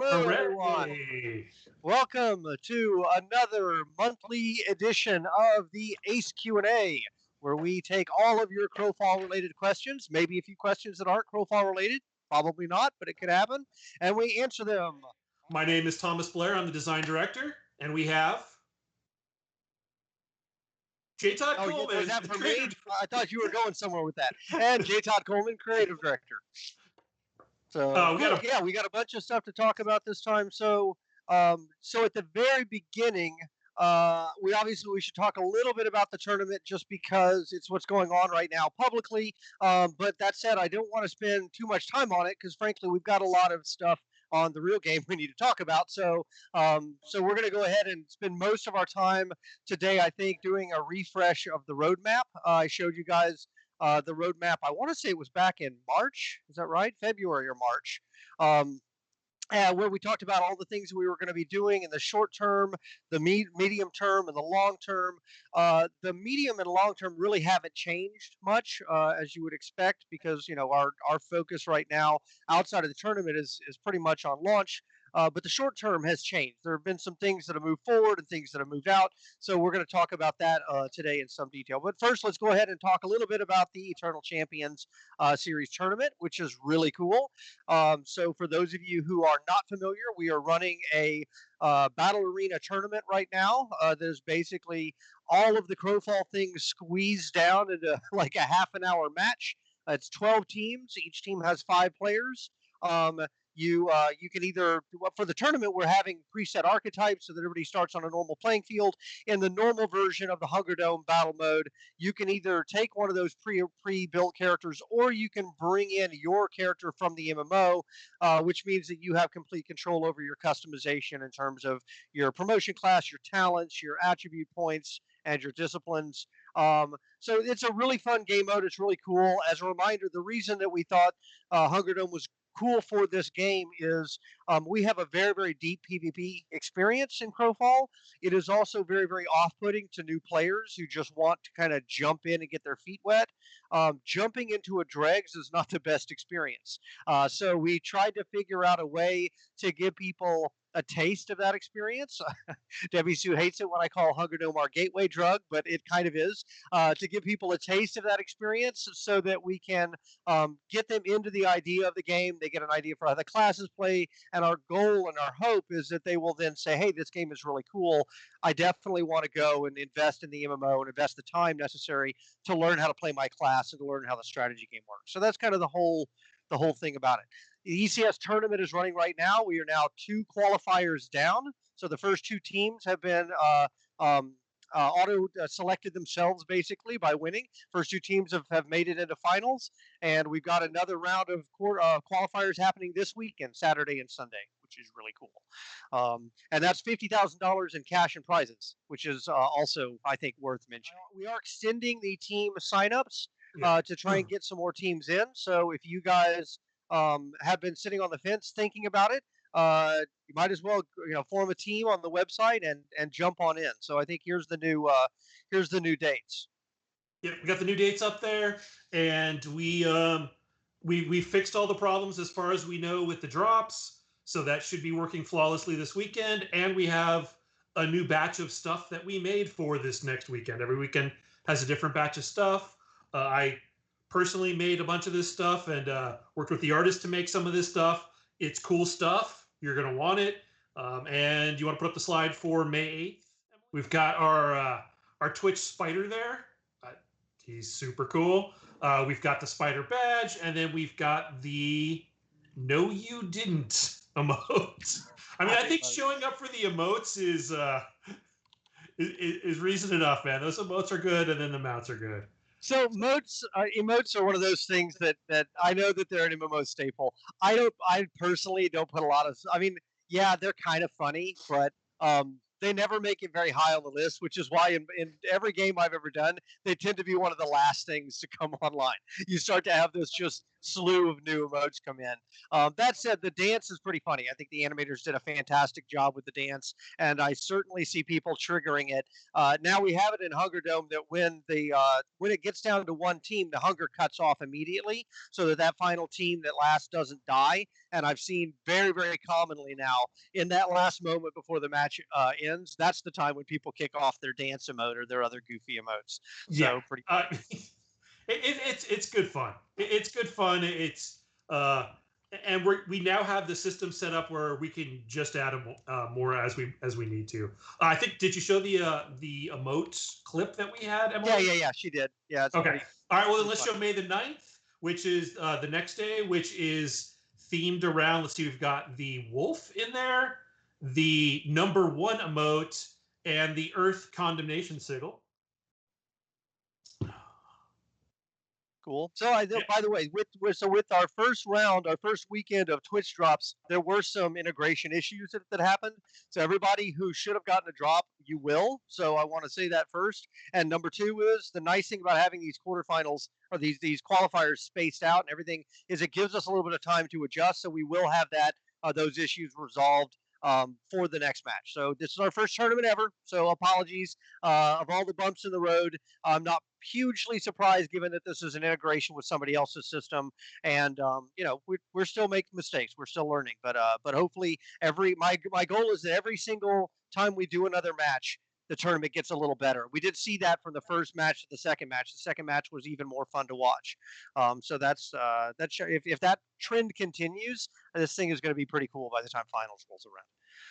Hello, everyone. Welcome to another monthly edition of the Ace Q&A, where we take all of your Crowfall-related questions, maybe a few questions that aren't Crowfall-related, probably not, but it could happen, and we answer them. My name is Thomas Blair. I'm the design director, and we have Todd Coleman. Was that for me? I thought you were going somewhere with that. And Todd Coleman, creative director. So we got a bunch of stuff to talk about this time. So at the very beginning, we should talk a little bit about the tournament just because it's what's going on right now publicly. But that said, I don't want to spend too much time on it because frankly, we've got a lot of stuff on the real game we need to talk about. So we're going to go ahead and spend most of our time today, I think, doing a refresh of the roadmap. I showed you guys the roadmap. I want to say it was back in March. Is that right? February or March. Where we talked about all the things we were going to be doing in the short term, the medium term, and the long term. The medium and long term really haven't changed much, as you would expect, because our focus right now outside of the tournament is pretty much on launch. But the short term has changed. There have been some things that have moved forward and things that have moved out. So we're going to talk about that today in some detail. But first, let's go ahead and talk a little bit about the Eternal Champions Series tournament, which is really cool. So for those of you who are not familiar, we are running a Battle Arena tournament right now. There's basically all of the Crowfall things squeezed down into like a half an hour match. It's 12 teams. Each team has 5 players. You can either, for the tournament, we're having preset archetypes so that everybody starts on a normal playing field. In the normal version of the Hunger Dome battle mode, you can either take one of those pre-built characters or you can bring in your character from the MMO, which means that you have complete control over your customization in terms of your promotion class, your talents, your attribute points, and your disciplines. So it's a really fun game mode. It's really cool. As a reminder, the reason that we thought Hunger Dome was cool for this game is we have a very, very deep PvP experience in Crowfall. It is also very, very off-putting to new players who just want to kind of jump in and get their feet wet. Jumping into a dregs is not the best experience. So we tried to figure out a way to give people a taste of that experience. Debbie Sue hates it when I call Hunger Dome our gateway drug, but it kind of is, to give people a taste of that experience so that we can get them into the idea of the game. They get an idea for how the classes play, and our goal and our hope is that they will then say, hey, this game is really cool. I definitely want to go and invest in the MMO and invest the time necessary to learn how to play my class and to learn how the strategy game works. So that's kind of the whole thing about it. The ECS tournament is running right now. We are now 2 qualifiers down. So the first 2 teams have been auto-selected themselves basically by winning. First 2 teams have made it into finals. And we've got another round of qualifiers happening this weekend, Saturday and Sunday, which is really cool. And that's $50,000 in cash and prizes, which is also, I think, worth mentioning. We are extending the team signups to try and get some more teams in. So if you guys have been sitting on the fence thinking about it, you might as well form a team on the website and jump on in. So I think here's the new dates. Yeah, we got the new dates up there, and we fixed all the problems as far as we know with the drops. So that should be working flawlessly this weekend, and we have a new batch of stuff that we made for this next weekend. Every weekend has a different batch of stuff. I personally made a bunch of this stuff and worked with the artist to make some of this stuff. It's cool stuff. You're going to want it. And you want to put up the slide for May 8th. We've got our Twitch spider there. He's super cool. We've got the spider badge, and then we've got the no you didn't emote. I mean, I think showing up for the emotes is reason enough, man. Those emotes are good, and then the mounts are good. So emotes are one of those things that I know that they're an MMO staple. I personally don't put a lot of. I mean, yeah, they're kind of funny, but they never make it very high on the list, which is why in every game I've ever done, they tend to be one of the last things to come online. You start to have this just slew of new emotes come in. That said, the dance is pretty funny. I think the animators did a fantastic job with the dance, and I certainly see people triggering it. Now we have it in Hunger Dome that when it gets down to one team, the hunger cuts off immediately, so that final team that last doesn't die. And I've seen very, very commonly now in that last moment before the match ends, that's the time when people kick off their dance emote or their other goofy emotes. So pretty. It's good fun. It's good fun. It's and we now have the system set up where we can just add more as we need to. I think, did you show the emote clip that we had, Emily? Yeah. She did. Yeah. It's okay. Pretty, all right. Well, then let's show May the 9th, which is the next day, which is themed around. Let's see. We've got the wolf in there, the #1 emote, and the Earth condemnation sigil. Cool. So by the way, with our first round, our first weekend of Twitch drops, there were some integration issues that happened. So everybody who should have gotten a drop, you will. So I want to say that first. And number two is the nice thing about having these quarterfinals or these qualifiers spaced out and everything is it gives us a little bit of time to adjust. So we will have those issues resolved for the next match. So this is our first tournament ever. So apologies of all the bumps in the road. I'm not hugely surprised given that this is an integration with somebody else's system. And, we're still making mistakes. We're still learning. But hopefully my goal is that every single time we do another match, the tournament gets a little better. We did see that from the first match to the second match. The second match was even more fun to watch. So that's if that trend continues, this thing is going to be pretty cool by the time finals rolls around.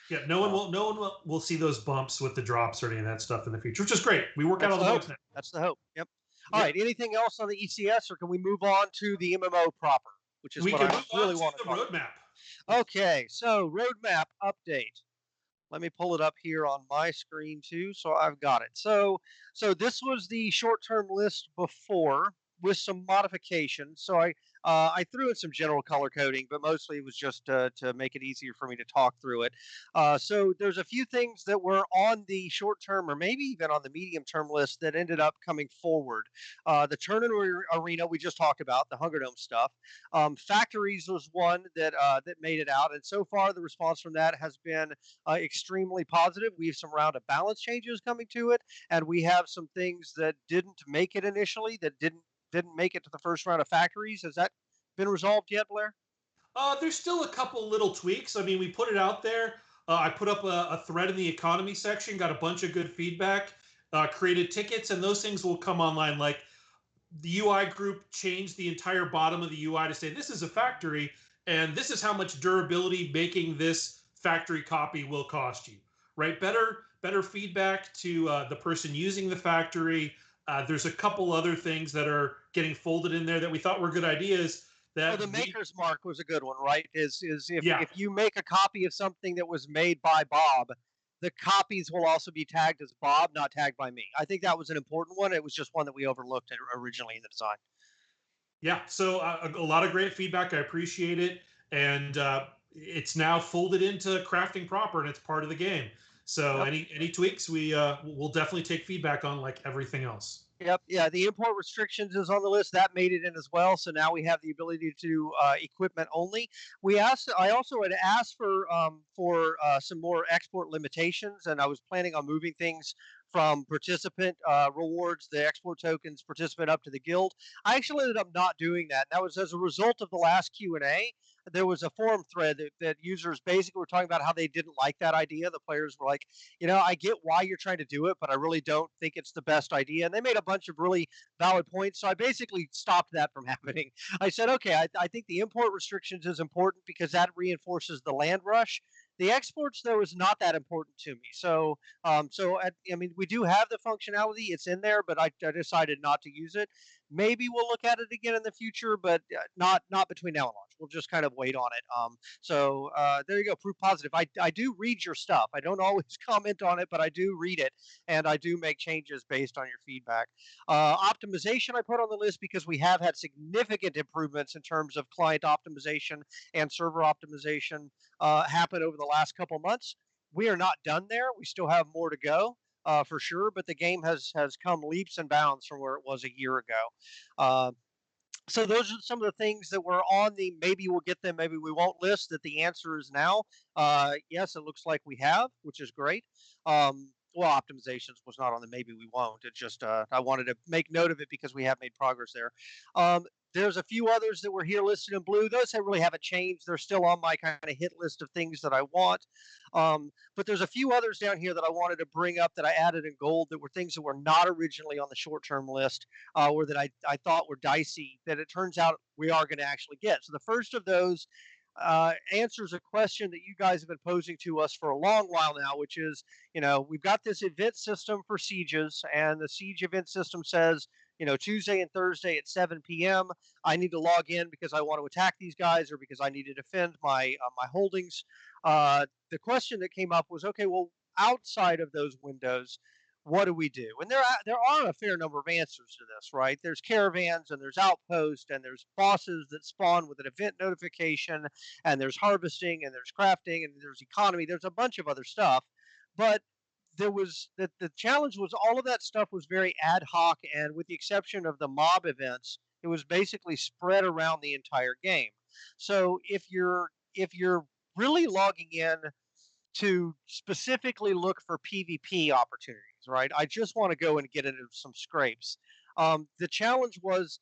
Yeah, no one will see those bumps with the drops or any of that stuff in the future, which is great. We work out all the bugs now. That's the hope. Yep. All right. Anything else on the ECS, or can we move on to the MMO proper, which is what I really want to talk about? The roadmap. Okay, so roadmap update. Let me pull it up here on my screen too, so I've got it. So this was the short-term list before with some modifications. So I threw in some general color coding, but mostly it was just to make it easier for me to talk through it. So there's a few things that were on the short-term or maybe even on the medium-term list that ended up coming forward. The tournament arena we just talked about, the Hunger Dome stuff. Factories was one that made it out, and so far the response from that has been extremely positive. We have some round of balance changes coming to it, and we have some things that didn't make it initially that didn't make it to the first round of factories. Has that been resolved yet, Blair? There's still a couple little tweaks. I mean, we put it out there. I put up a thread in the economy section, got a bunch of good feedback, created tickets, and those things will come online. Like the UI group changed the entire bottom of the UI to say this is a factory, and this is how much durability making this factory copy will cost you. Right? Better feedback to the person using the factory. There's a couple other things that are getting folded in there that we thought were good ideas. That the maker's mark was a good one, right? Is if you make a copy of something that was made by Bob, the copies will also be tagged as Bob, not tagged by me. I think that was an important one. It was just one that we overlooked originally in the design. Yeah, so a lot of great feedback. I appreciate it, and it's now folded into crafting proper, and it's part of the game. So any tweaks, we'll definitely take feedback on, like everything else. Yep. Yeah. The import restrictions is on the list. That made it in as well. So now we have the ability to equipment only. I also had asked for some more export limitations, and I was planning on moving things from participant rewards, the export tokens, participant up to the guild. I actually ended up not doing that. That was as a result of the last Q&A. There was a forum thread that users basically were talking about how they didn't like that idea. The players were like, I get why you're trying to do it, but I really don't think it's the best idea. And they made a bunch of really valid points. So I basically stopped that from happening. I said, okay, I think the import restrictions is important because that reinforces the land rush. The exports, though, is not that important to me. So, we do have the functionality; it's in there, but I decided not to use it. Maybe we'll look at it again in the future, but not between now and launch. We'll just kind of wait on it. There you go, proof positive. I do read your stuff. I don't always comment on it, but I do read it, and I do make changes based on your feedback. Optimization I put on the list because we have had significant improvements in terms of client optimization and server optimization happen over the last couple months. We are not done there. We still have more to go. For sure, but the game has come leaps and bounds from where it was a year ago. So those are some of the things that were on the maybe we'll get them, maybe we won't list. That the answer is now. Yes, it looks like we have, which is great. Well, optimizations was not on the maybe we won't. It just I wanted to make note of it because we have made progress there. Um, there's a few others that were here listed in blue. Those that really haven't changed. They're still on my kind of hit list of things that I want. But there's a few others down here that I wanted to bring up that I added in gold that were things that were not originally on the short-term list, or that I thought were dicey that it turns out we are going to actually get. So the first of those answers a question that you guys have been posing to us for a long while now, which is, we've got this event system for sieges, and the siege event system says, Tuesday and Thursday at 7 p.m. I need to log in because I want to attack these guys or because I need to defend my holdings. The question that came up was, okay, well, outside of those windows, what do we do? And there are a fair number of answers to this, right? There's caravans and there's outposts and there's bosses that spawn with an event notification, and there's harvesting and there's crafting and there's economy. There's a bunch of other stuff, but the challenge was all of that stuff was very ad hoc, and with the exception of the mob events, it was basically spread around the entire game. So if you're really logging in to specifically look for PvP opportunities, right? I just want to go and get into some scrapes. The challenge was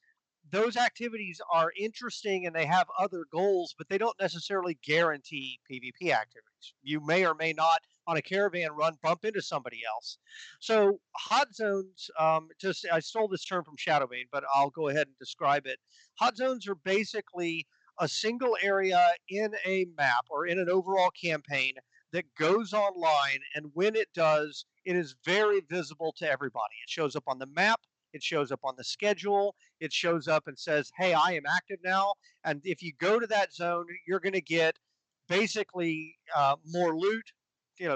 those activities are interesting and they have other goals, but they don't necessarily guarantee PvP activities. You may or may not, on a caravan run, bump into somebody else. So hot zones, I stole this term from Shadowbane, but I'll go ahead and describe it. Hot zones are basically a single area in a map or in an overall campaign that goes online, and when it does, it is very visible to everybody. It shows up on the map, it shows up on the schedule, it shows up and says, hey, I am active now. And if you go to that zone, you're going to get basically more loot,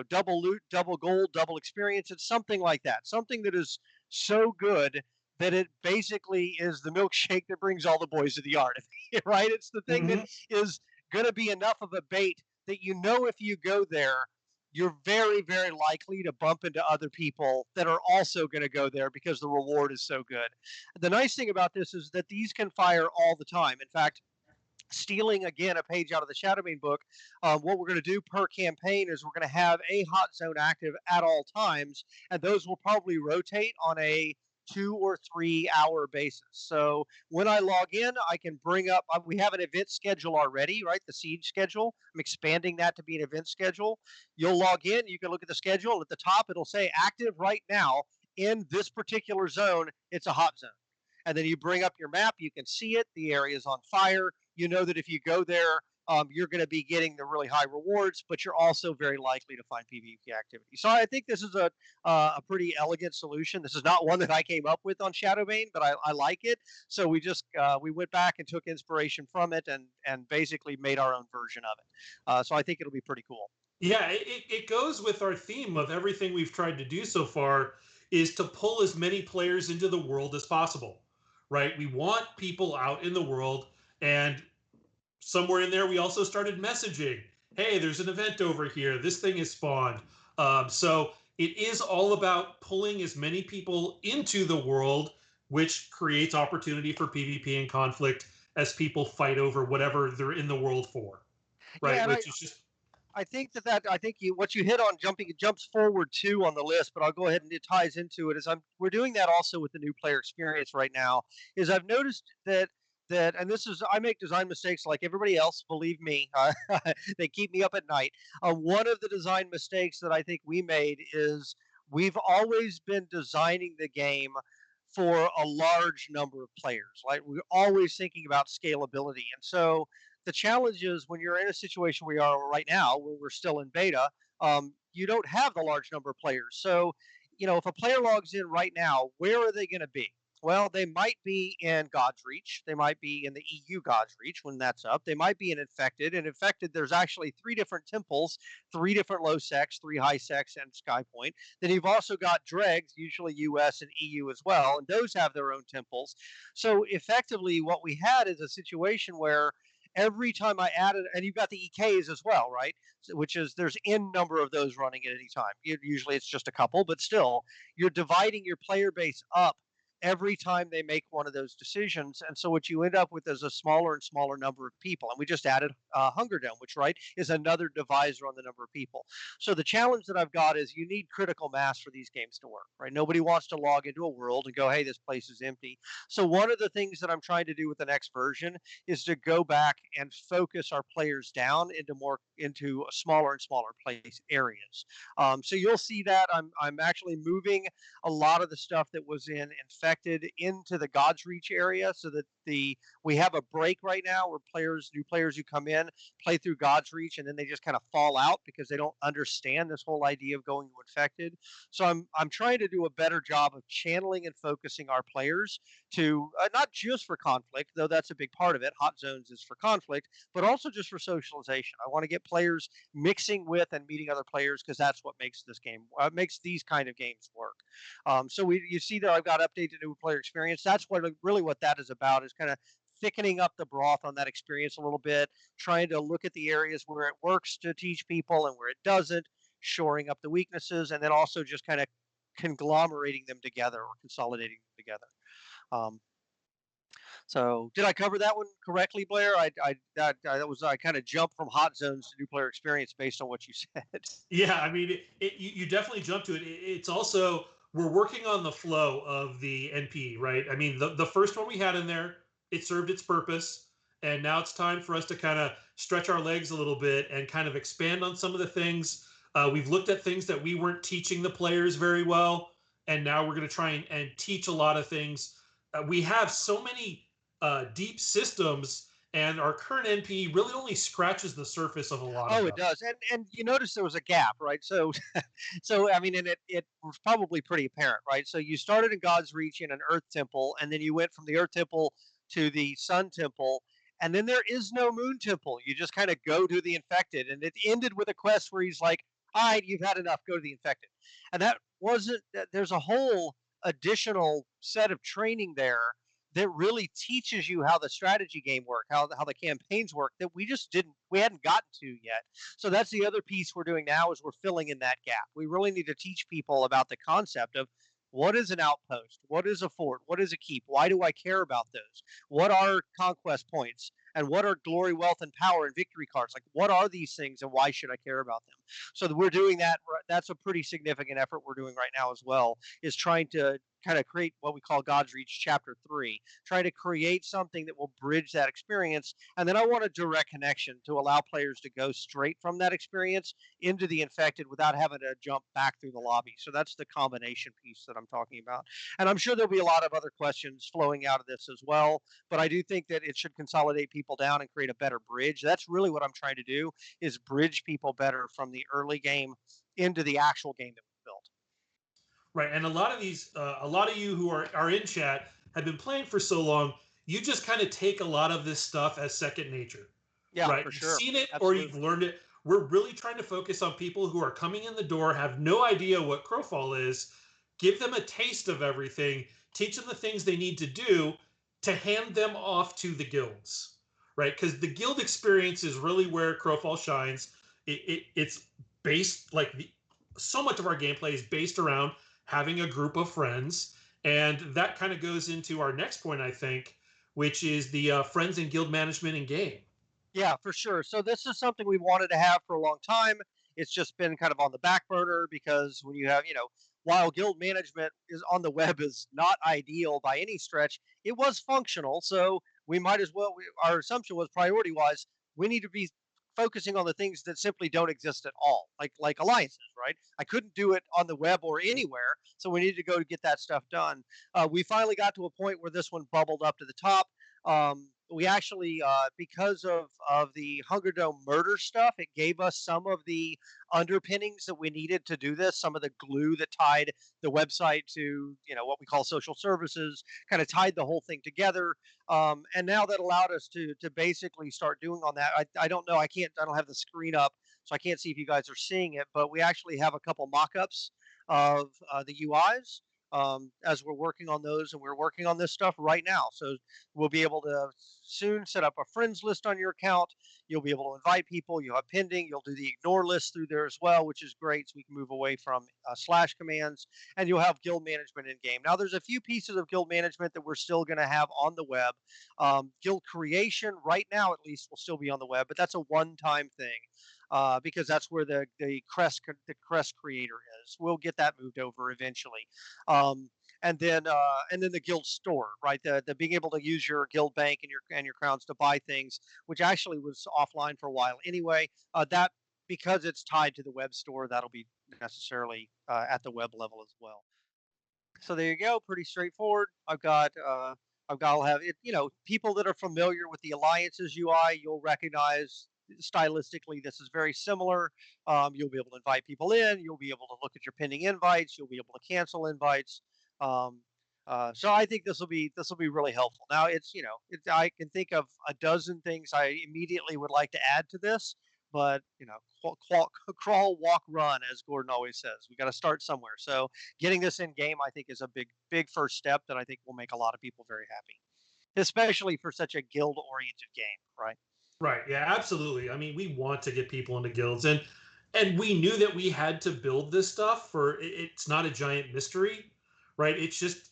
double loot, double gold, double experience. It's something like that, something that is so good that it basically is the milkshake that brings all the boys to the yard, right? It's the thing that is going to be enough of a bait that if you go there, you're very, very likely to bump into other people that are also going to go there because the reward is so good. The nice thing about this is that these can fire all the time. In fact, stealing again a page out of the Shadowbane book, what we're going to do per campaign is we're going to have a hot zone active at all times, and those will probably rotate on a 2 or 3 hour basis. So when I log in, I can bring up, we have an event schedule already, right? The siege schedule. I'm expanding that to be an event schedule. You'll log in, you can look at the schedule, and at the top it'll say active right now in this particular zone. It's a hot zone. And then you bring up your map, you can see it, the area is on fire. You know that if you go there, you're going to be getting the really high rewards, but you're also very likely to find PvP activity. So I think this is a pretty elegant solution. This is not one that I came up with on Shadowbane, but I like it. So we went back and took inspiration from it and basically made our own version of it. So I think it'll be pretty cool. Yeah, it goes with our theme of everything we've tried to do so far is to pull as many players into the world as possible, right? We want people out in the world, and somewhere in there, we also started messaging. Hey, there's an event over here. This thing is spawned. So it is all about pulling as many people into the world, which creates opportunity for PvP and conflict as people fight over whatever they're in the world for. Right. Yeah, which is just. I think I think what you hit on it jumps forward too on the list, but I'll go ahead and it ties into it. We're doing that also with the new player experience right now. Is I've noticed that and this is I make design mistakes like everybody else. Believe me, they keep me up at night. One of the design mistakes that I think we made is we've always been designing the game for a large number of players. Like we're always thinking about scalability, and so the challenge is when you're in a situation where we are right now, where we're still in beta, you don't have the large number of players. So, if a player logs in right now, where are they going to be? Well, they might be in God's Reach. They might be in the EU God's Reach when that's up. They might be in Infected. And Infected, there's actually 3 different temples, 3 different low secs, 3 high secs, and Skypoint. Then you've also got Dregs, usually US and EU as well, and those have their own temples. So effectively, what we had is a situation where every time I added, and you've got the EKs as well, right? Which is there's n number of those running at any time. Usually it's just a couple, but still, you're dividing your player base up every time they make one of those decisions. And so what you end up with is a smaller and smaller number of people. And we just added Hunger Dome, which, right, is another divisor on the number of people. So the challenge that I've got is you need critical mass for these games to work, right? Nobody wants to log into a world and go, hey, this place is empty. So one of the things that I'm trying to do with the next version is to go back and focus our players down into smaller and smaller place areas. So you'll see that I'm actually moving a lot of the stuff that was in infected into the God's Reach area, so that we have a break right now where new players who come in play through God's Reach, and then they just kind of fall out because they don't understand this whole idea of going to infected. So I'm trying to do a better job of channeling and focusing our players to not just for conflict, though that's a big part of it. Hot zones is for conflict, but also just for socialization. I want to get players mixing with and meeting other players, because that's what makes makes these kind of games work. So you see there, I've got updated new player experience. That's what that is about, is kind of thickening up the broth on that experience a little bit, trying to look at the areas where it works to teach people and where it doesn't, shoring up the weaknesses, and then also just kind of conglomerating them together or consolidating them together. So did I cover that one correctly, Blair? I kind of jumped from hot zones to new player experience based on what you said. Yeah, I mean, you definitely jumped to it. It's also, we're working on the flow of the NPE, right? I mean, the first one we had in there, it served its purpose, and now it's time for us to kind of stretch our legs a little bit and kind of expand on some of the things. We've looked at things that we weren't teaching the players very well, and now we're going to try and teach a lot of things. We have so many deep systems, and our current NPE really only scratches the surface of a lot of them. Oh, it does. And you notice there was a gap, right? So so I mean, and it was probably pretty apparent, right? So you started in God's Reach in an Earth Temple, and then you went from the Earth Temple to the Sun Temple, and then there is no Moon Temple. You just kind of go to the infected, and it ended with a quest where he's like, all right, you've had enough, go to the infected. And that wasn't there's a whole additional set of training there that really teaches you how the strategy game work, how the campaigns work, that we hadn't gotten to yet. So that's the other piece we're doing now, is we're filling in that gap. We really need to teach people about the concept of what is an outpost, what is a fort, what is a keep, why do I care about those, what are conquest points, and what are glory, wealth, and power and victory cards. Like, what are these things, and why should I care about them? So we're doing that. That's a pretty significant effort we're doing right now as well, is trying to kind of create what we call God's Reach Chapter 3, try to create something that will bridge that experience. And then I want a direct connection to allow players to go straight from that experience into the infected without having to jump back through the lobby. So that's the combination piece that I'm talking about. And I'm sure there'll be a lot of other questions flowing out of this as well, but I do think that it should consolidate people down and create a better bridge. That's really what I'm trying to do, is bridge people better from the early game into the actual game that we built. Right, and a lot of you who are in chat have been playing for so long. You just kind of take a lot of this stuff as second nature. Yeah, right. For sure. You've seen it, Absolutely. or you've learned it. We're really trying to focus on people who are coming in the door, have no idea what Crowfall is. Give them a taste of everything. Teach them the things they need to do to hand them off to the guilds, right? Because the guild experience is really where Crowfall shines. It's based, so much of our gameplay is based around having a group of friends. And that kind of goes into our next point, I think, which is the friends and guild management in game. Yeah, for sure. So this is something we wanted to have for a long time. It's just been kind of on the back burner, because when you have, while guild management is on the web is not ideal by any stretch, it was functional. So we might as well, our assumption was, priority wise, we need to be focusing on the things that simply don't exist at all, like alliances, right? I couldn't do it on the web or anywhere, so we needed to go to get that stuff done. We finally got to a point where this one bubbled up to the top. We actually, because of the Hunger Dome murder stuff, it gave us some of the underpinnings that we needed to do this, some of the glue that tied the website to, what we call social services, kind of tied the whole thing together. And now that allowed us to basically start doing on that. I don't know, I don't have the screen up, so I can't see if you guys are seeing it, but we actually have a couple mock-ups of the UIs. as we're working on those, and we're working on this stuff right now. So we'll be able to soon set up a friends list on your account. You'll be able to invite people. You'll have pending. You'll do the ignore list through there as well, which is great. So we can move away from slash commands, and you'll have guild management in game. Now, there's a few pieces of guild management that we're still going to have on the web. Guild creation, right now at least, will still be on the web, but that's a one-time thing. Because that's where the crest creator is. We'll get that moved over eventually. And then the guild store, right? The being able to use your guild bank and your crowns to buy things, which actually was offline for a while anyway. That, because it's tied to the web store, that'll be necessarily at the web level as well. So there you go, pretty straightforward. I'll have it. People that are familiar with the Alliances UI, you'll recognize stylistically this is very similar. You'll be able to invite people in. You'll be able to look at your pending invites. You'll be able to cancel invites. So I think this will be really helpful. Now I can think of a dozen things I immediately would like to add to this, but crawl, walk, run, as Gordon always says. We got to start somewhere. So getting this in game, I think, is a big first step that I think will make a lot of people very happy, especially for such a guild-oriented game, right? Right. Yeah, absolutely. I mean, we want to get people into guilds, and we knew that we had to build this stuff it's not a giant mystery, right? It's just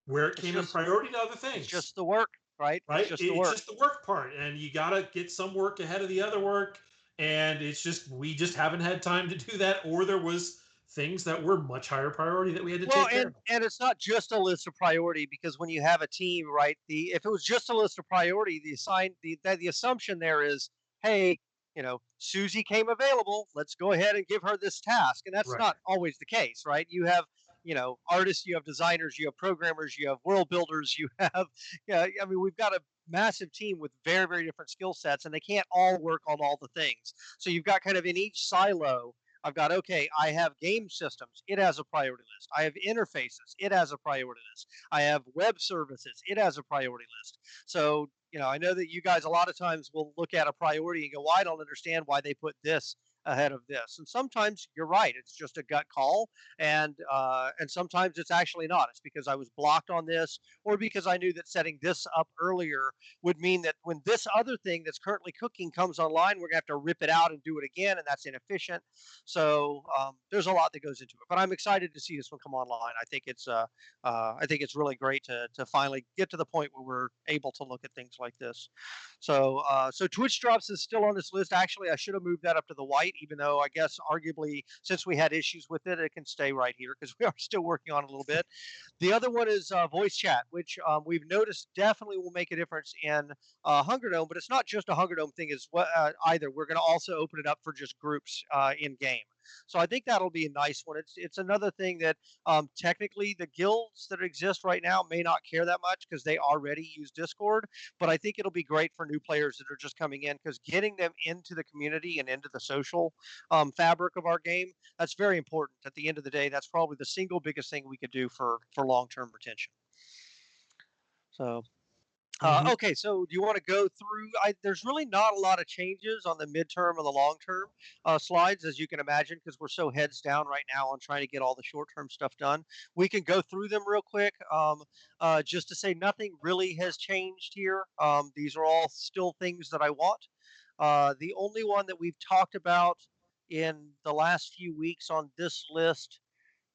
where it came in priority to other things. It's just the work, right? Right. It's just the work part, and you got to get some work ahead of the other work. And we just haven't had time to do that, or there was things that were much higher priority that we had to take care of. And it's not just a list of priority, because when you have a team, right? If it was just a list of priority, the assumption there is, hey, Susie came available. Let's go ahead and give her this task, and that's not always the case, right? You have artists, you have designers, you have programmers, you have world builders, you have, we've got a massive team with very, very different skill sets, and they can't all work on all the things. So you've got kind of in each silo, I've got, okay, I have game systems. It has a priority list. I have interfaces. It has a priority list. I have web services. It has a priority list. So, I know that you guys a lot of times will look at a priority and go, well, I don't understand why they put this ahead of this. And sometimes you're right. It's just a gut call. And sometimes it's actually not. It's because I was blocked on this, or because I knew that setting this up earlier would mean that when this other thing that's currently cooking comes online, we're going to have to rip it out and do it again, and that's inefficient. So there's a lot that goes into it. But I'm excited to see this one come online. I think it's really great to finally get to the point where we're able to look at things like this. So Twitch drops is still on this list. Actually, I should have moved that up to the white, even though I guess arguably, since we had issues with it, it can stay right here because we are still working on it a little bit. The other one is voice chat, which we've noticed definitely will make a difference in Hunger Dome, but it's not just a Hunger Dome thing as well, either. We're going to also open it up for just groups in game. So I think that'll be a nice one. It's another thing that technically the guilds that exist right now may not care that much because they already use Discord, but I think it'll be great for new players that are just coming in, because getting them into the community and into the social fabric of our game, that's very important. At the end of the day, that's probably the single biggest thing we could do for long-term retention. So okay, so do you want to go through? There's really not a lot of changes on the midterm and the long-term slides, as you can imagine, because we're so heads down right now on trying to get all the short-term stuff done. We can go through them real quick, just to say nothing really has changed here. These are all still things that I want. The only one that we've talked about in the last few weeks on this list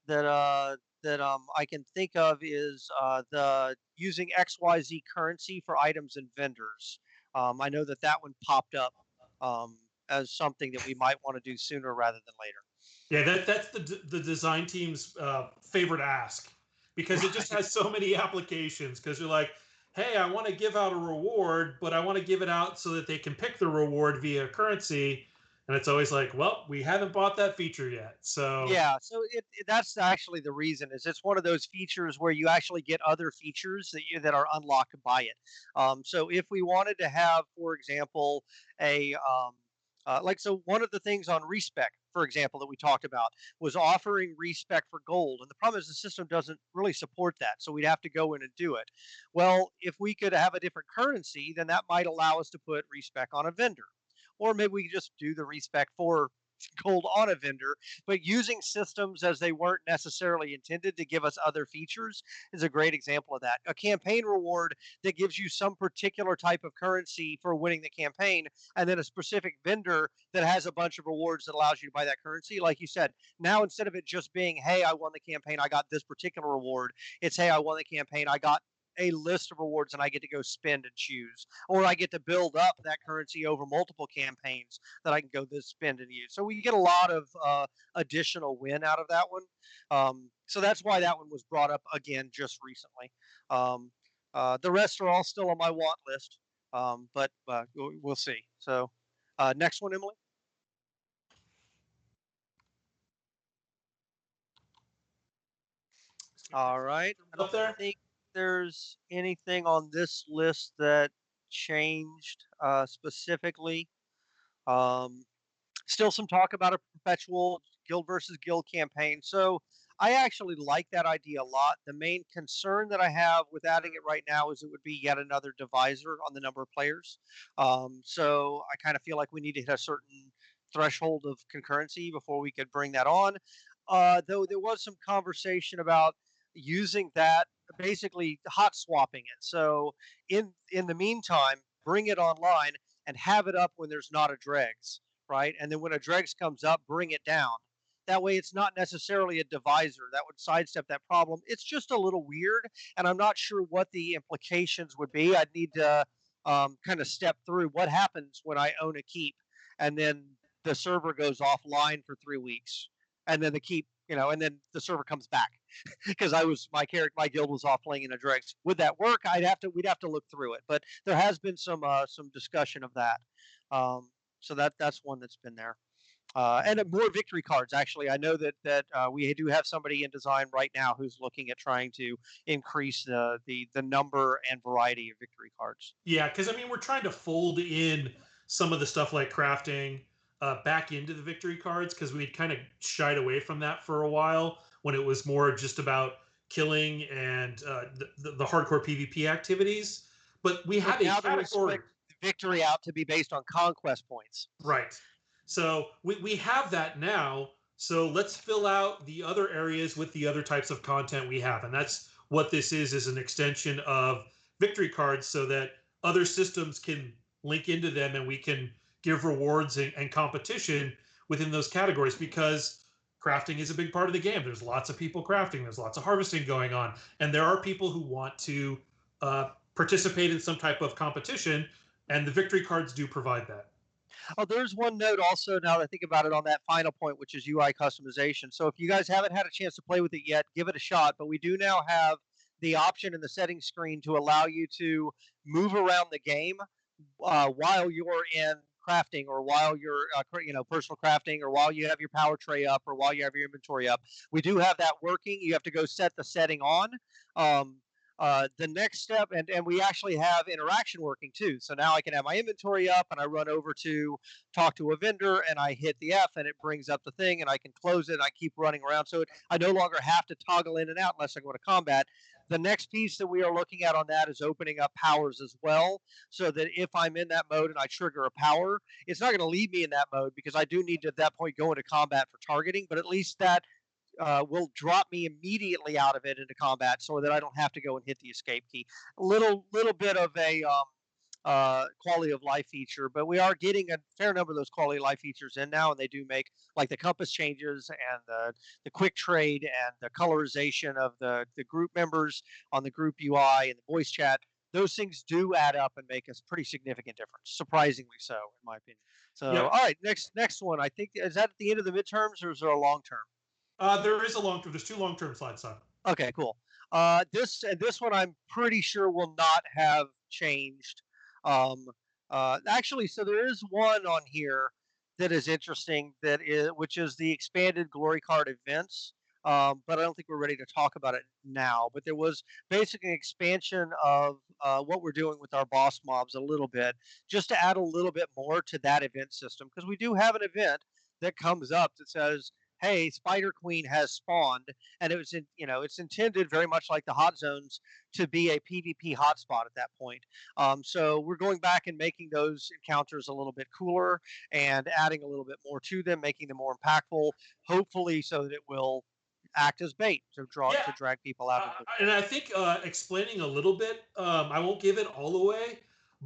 that I can think of is the using XYZ currency for items and vendors. I know that one popped up as something that we might want to do sooner rather than later. Yeah, that's the design team's favorite ask, because it just has so many applications. Because you're like, hey, I want to give out a reward, but I want to give it out so that they can pick the reward via currency. And it's always like, well, we haven't bought that feature yet. So yeah, so that's actually the reason. Is it's one of those features where you actually get other features that are unlocked by it. So if we wanted to have, for example, a so one of the things on respec, for example, that we talked about was offering respec for gold, and the problem is the system doesn't really support that, so we'd have to go in and do it. Well, if we could have a different currency, then that might allow us to put respec on a vendor. Or maybe we just do the respec for gold on a vendor, but using systems as they weren't necessarily intended to give us other features is a great example of that. A campaign reward that gives you some particular type of currency for winning the campaign, and then a specific vendor that has a bunch of rewards that allows you to buy that currency. Like you said, now instead of it just being, hey, I won the campaign, I got this particular reward, it's, hey, I won the campaign, I got a list of rewards and I get to go spend and choose, or I get to build up that currency over multiple campaigns that I can go this spend and use. So we get a lot of additional win out of that one. So that's why that one was brought up again just recently. The rest are all still on my want list, but we'll see. So next one, Emily. All right. I don't think there's anything on this list that changed specifically. Still some talk about a perpetual guild versus guild campaign. So I actually like that idea a lot. The main concern that I have with adding it right now is it would be yet another divisor on the number of players. So I kind of feel like we need to hit a certain threshold of concurrency before we could bring that on. Though there was some conversation about using that, basically hot swapping it. So in the meantime, bring it online and have it up when there's not a dregs, right? And then when a dregs comes up, bring it down. That way it's not necessarily a divisor. That would sidestep that problem. It's just a little weird, and I'm not sure what the implications would be. I'd need to kind of step through what happens when I own a keep and then the server goes offline for 3 weeks, and then the keep, and then the server comes back because my guild was off playing in a dregs. Would that work? We'd have to look through it, but there has been some discussion of that. So that's one that's been there. And more victory cards. Actually, I know that we do have somebody in design right now who's looking at trying to increase the number and variety of victory cards. Yeah, because we're trying to fold in some of the stuff like crafting back into the victory cards, because we'd kind of shied away from that for a while when it was more just about killing and the hardcore PvP activities. But we have a category victory out to be based on conquest points. Right. So we have that now. So let's fill out the other areas with the other types of content we have. And that's what this is an extension of victory cards so that other systems can link into them and we can give rewards and competition within those categories, because crafting is a big part of the game. There's lots of people crafting. There's lots of harvesting going on. And there are people who want to participate in some type of competition, and the victory cards do provide that. Oh, there's one note also, now that I think about it, on that final point, which is UI customization. So if you guys haven't had a chance to play with it yet, give it a shot. But we do now have the option in the settings screen to allow you to move around the game while you're in crafting, or while you're personal crafting, or while you have your power tray up, or while you have your inventory up. We do have that working. You have to go set the setting on. The next step, and we actually have interaction working too. So now I can have my inventory up and I run over to talk to a vendor and I hit the F and it brings up the thing and I can close it and I keep running around. So I no longer have to toggle in and out unless I go to combat. The next piece that we are looking at on that is opening up powers as well, so that if I'm in that mode and I trigger a power, it's not going to leave me in that mode, because I do need to at that point go into combat for targeting, but at least that will drop me immediately out of it into combat, so that I don't have to go and hit the escape key. A little bit of a quality of life feature, but we are getting a fair number of those quality of life features in now, and they do make, like, the compass changes and the quick trade and the colorization of the group members on the group UI and the voice chat. Those things do add up and make a pretty significant difference, surprisingly so, in my opinion. So, yep. All right, next one. I think, is that at the end of the midterms, or is there a long term? There is a long term. There's 2 long-term slides on. Okay, cool. This one I'm pretty sure will not have changed. Actually, so there is one on here that is interesting, which is the expanded glory card events. But I don't think we're ready to talk about it now. But there was basically an expansion of what we're doing with our boss mobs a little bit, just to add a little bit more to that event system, because we do have an event that comes up that says, hey, Spider Queen has spawned, and it was it's intended very much like the hot zones to be a PvP hotspot at that point. So we're going back and making those encounters a little bit cooler and adding a little bit more to them, making them more impactful, hopefully so that it will act as bait to drag people out. And I think explaining a little bit, I won't give it all away,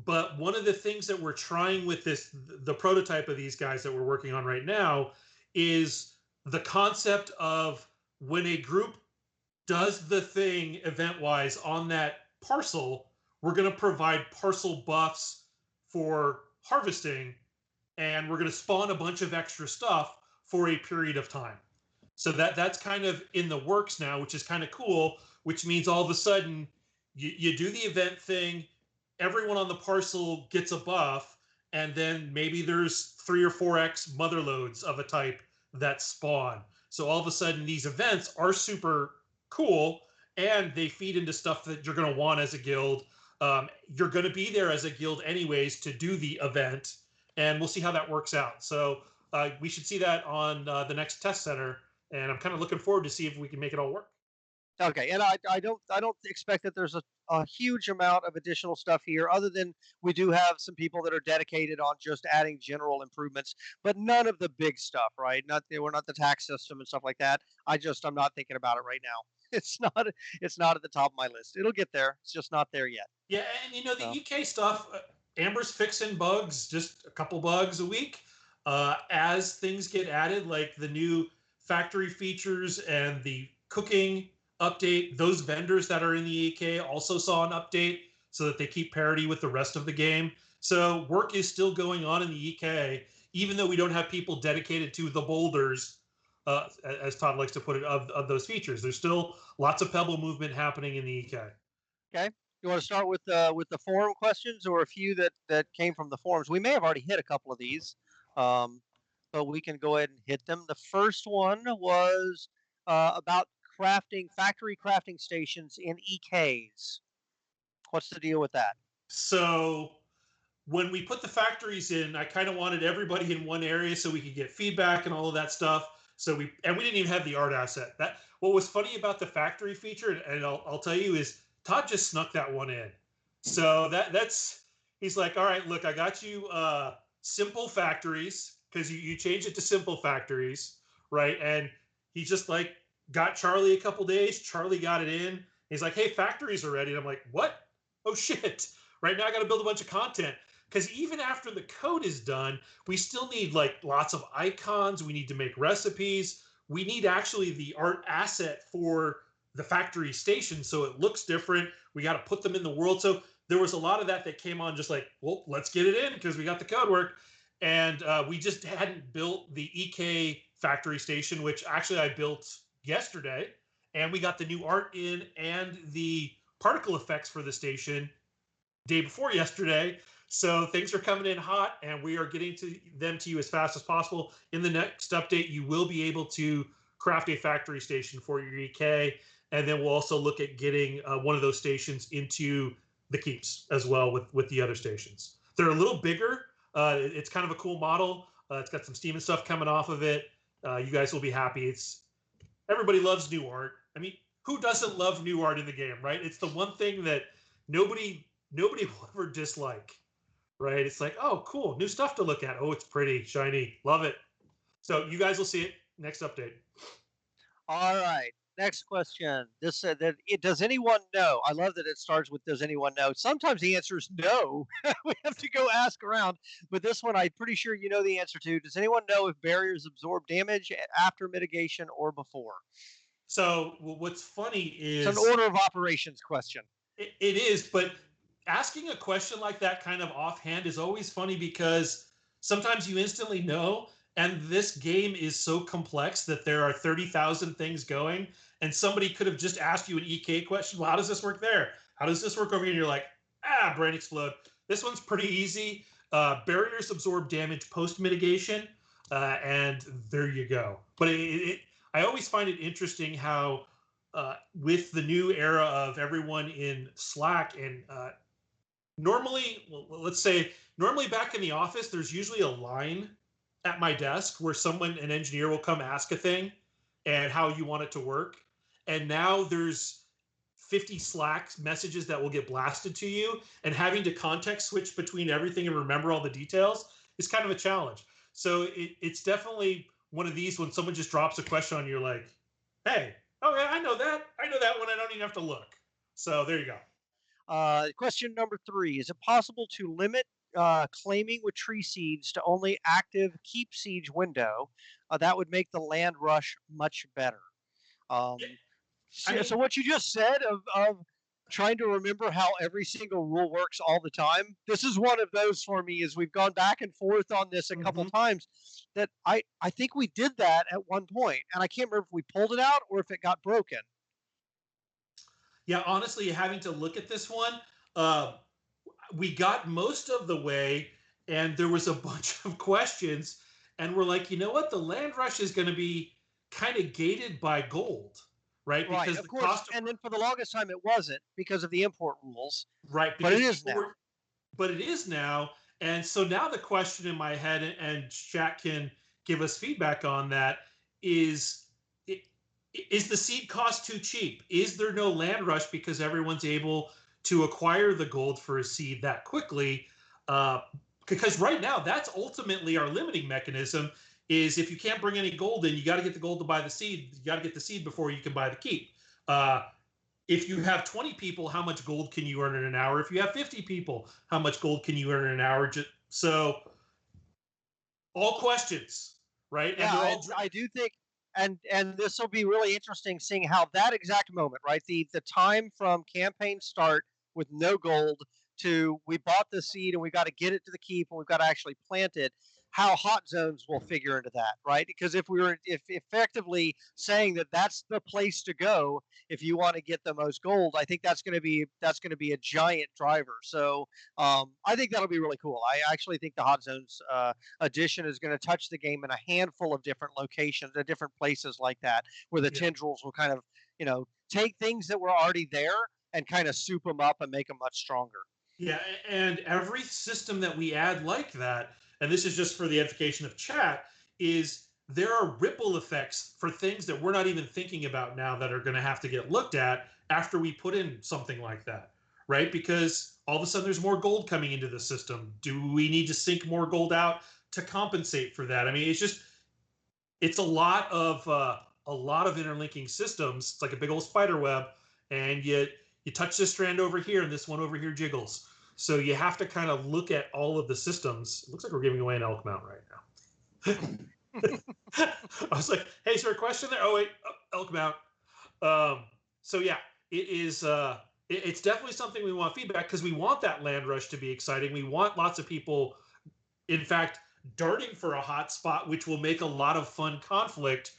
but one of the things that we're trying with the prototype of these guys that we're working on right now, is the concept of when a group does the thing event-wise on that parcel, we're going to provide parcel buffs for harvesting, and we're going to spawn a bunch of extra stuff for a period of time. So that's kind of in the works now, which is kind of cool, which means all of a sudden you do the event thing, everyone on the parcel gets a buff, and then maybe there's 3 or 4x mother loads of a type that spawn. So all of a sudden these events are super cool, and they feed into stuff that you're going to want as a guild. You're going to be there as a guild anyways to do the event, and we'll see how that works out. So we should see that on the next test center, and I'm kind of looking forward to see if we can make it all work. Okay, and I don't expect that there's a huge amount of additional stuff here, other than we do have some people that are dedicated on just adding general improvements, but none of the big stuff, right? We're not the tax system and stuff like that. I'm not thinking about it right now. It's not at the top of my list. It'll get there. It's just not there yet. Yeah, and the EK stuff, Amber's fixing bugs, just a couple bugs a week. As things get added, like the new factory features and the cooking update, those vendors that are in the EK also saw an update so that they keep parity with the rest of the game. So work is still going on in the EK, even though we don't have people dedicated to the boulders, as Todd likes to put it, of those features. There's still lots of pebble movement happening in the EK. Okay. You want to start with the forum questions, or a few that came from the forums? We may have already hit a couple of these, but we can go ahead and hit them. The first one was about factory crafting stations in EKs. What's the deal with that? So when we put the factories in, I kind of wanted everybody in one area so we could get feedback and all of that stuff. So we didn't even have the art asset. What was funny about the factory feature, and I'll tell you, is Todd just snuck that one in. So he's like, all right, look, I got you simple factories, because you change it to simple factories, right? And he just like got Charlie a couple days. Charlie got it in. He's like, hey, factories are ready. And I'm like, what? Oh shit! Right now I got to build a bunch of content, because even after the code is done, we still need like lots of icons. We need to make recipes. We need actually the art asset for the factory station so it looks different. We got to put them in the world. So there was a lot of that came on just like, well, let's get it in because we got the code work. And we just hadn't built the EK factory station, which actually I built yesterday. And we got the new art in and the particle effects for the station day before yesterday. So things are coming in hot, and we are getting them to you as fast as possible. In the next update, you will be able to craft a factory station for your EK, and then we'll also look at getting one of those stations into the keeps as well with the other stations. They're a little bigger. It's kind of a cool model. It's got some steam and stuff coming off of it. You guys will be happy. Everybody loves new art. I mean, who doesn't love new art in the game, right? It's the one thing that nobody will ever dislike, right? It's like, oh, cool, new stuff to look at. Oh, it's pretty, shiny, love it. So you guys will see it next update. All right, next question. This said that does anyone know? I love that it starts with does anyone know. Sometimes the answer is no. We have to go ask around, but this one I'm pretty sure you know the answer to. Does anyone know if barriers absorb damage after mitigation or before? So what's funny is it's an order of operations question. It is, but asking a question like that kind of offhand is always funny, because sometimes you instantly know, and this game is so complex that there are 30,000 things going, and somebody could have just asked you an EK question. Well, how does this work there? How does this work over here? And you're like, brain explode. This one's pretty easy. Barriers absorb damage post mitigation, and there you go. But I always find it interesting how with the new era of everyone in Slack, and normally back in the office, there's usually a line at my desk where an engineer will come ask a thing and how you want it to work. And now there's 50 Slack messages that will get blasted to you, and having to context switch between everything and remember all the details is kind of a challenge. So it's definitely one of these when someone just drops a question on you, you're like, hey, oh yeah, I know that one. I don't even have to look. So there you go. Question number 3. Is it possible to limit claiming with tree seeds to only active keep siege window? That would make the land rush much better. So what you just said of trying to remember how every single rule works all the time, this is one of those for me, as we've gone back and forth on this a couple times, that I think we did that at one point, and I can't remember if we pulled it out or if it got broken. Yeah, honestly, having to look at this one, we got most of the way, and there was a bunch of questions, and we're like, you know what? The land rush is going to be kind of gated by gold, right? Because of course, and then for the longest time it wasn't because of the import rules. Right, but it is now. But it is now, and so now the question in my head, and Jack can give us feedback on that, is the seed cost too cheap? Is there no land rush because everyone's able to acquire the gold for a seed that quickly? Because right now, that's ultimately our limiting mechanism, is if you can't bring any gold in, you got to get the gold to buy the seed. You got to get the seed before you can buy the keep. If you have 20 people, how much gold can you earn in an hour? If you have 50 people, how much gold can you earn in an hour? So all questions, right? Yeah, and I do think, and this will be really interesting seeing how that exact moment, right? The time from campaign start with no gold to we bought the seed and we got to get it to the keep and we've got to actually plant it, how hot zones will figure into that, right? Because if effectively saying that that's the place to go if you want to get the most gold, I think that's going to be a giant driver. So I think that'll be really cool. I actually think the hot zones addition is going to touch the game in a handful of different locations, at different places like that, where the tendrils will kind of take things that were already there and kind of soup them up and make them much stronger. Yeah, and every system that we add like that, and this is just for the edification of chat, is there are ripple effects for things that we're not even thinking about now that are going to have to get looked at after we put in something like that, right? Because all of a sudden there's more gold coming into the system. Do we need to sink more gold out to compensate for that? I mean, it's a lot of interlinking systems. It's like a big old spider web, and you touch this strand over here and this one over here jiggles. So you have to kind of look at all of the systems. It looks like we're giving away an elk mount right now. I was like, hey, is there a question there? Oh, wait, elk mount. So yeah, it is. It's definitely something we want feedback, because we want that land rush to be exciting. We want lots of people, in fact, darting for a hot spot, which will make a lot of fun conflict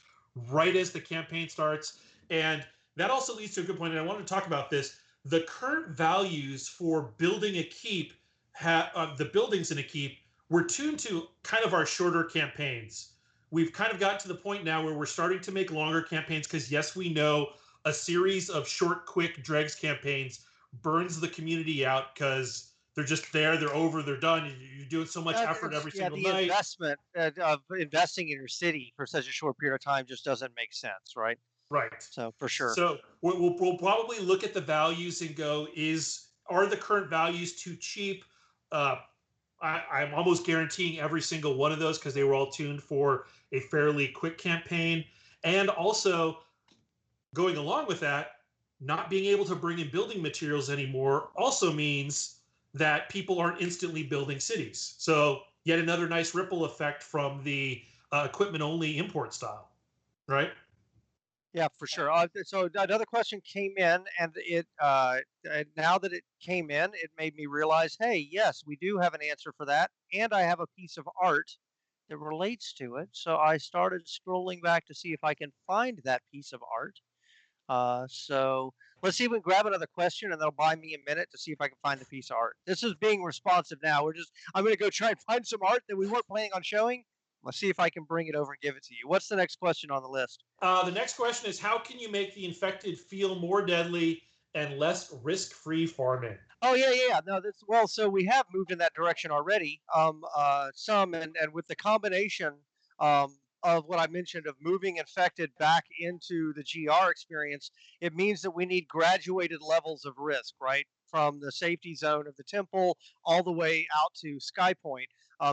right as the campaign starts. And that also leads to a good point, and I wanted to talk about this. The current values for building a keep, the buildings in a keep, were tuned to kind of our shorter campaigns. We've kind of gotten to the point now where we're starting to make longer campaigns, because yes, we know a series of short, quick dregs campaigns burns the community out, because they're just there, they're over, they're done. You're doing so much effort every single night. The investment of investing in your city for such a short period of time just doesn't make sense, right? Right. So for sure. So we'll probably look at the values and go, are the current values too cheap? I'm almost guaranteeing every single one of those, because they were all tuned for a fairly quick campaign. And also, going along with that, not being able to bring in building materials anymore also means that people aren't instantly building cities. So yet another nice ripple effect from the equipment-only import style, right? Yeah, for sure. So another question came in, and now that it came in, it made me realize, hey, yes, we do have an answer for that, and I have a piece of art that relates to it. So I started scrolling back to see if I can find that piece of art. So let's see if we can grab another question, and that'll buy me a minute to see if I can find the piece of art. This is being responsive now. I'm going to go try and find some art that we weren't planning on showing. Let's see if I can bring it over and give it to you. What's the next question on the list? The next question is, how can you make the infected feel more deadly and less risk-free farming? Oh yeah. No, that's well. So we have moved in that direction already. Some and with the combination of what I mentioned of moving infected back into the GR experience, it means that we need graduated levels of risk, right, from the safety zone of the temple all the way out to Skypoint.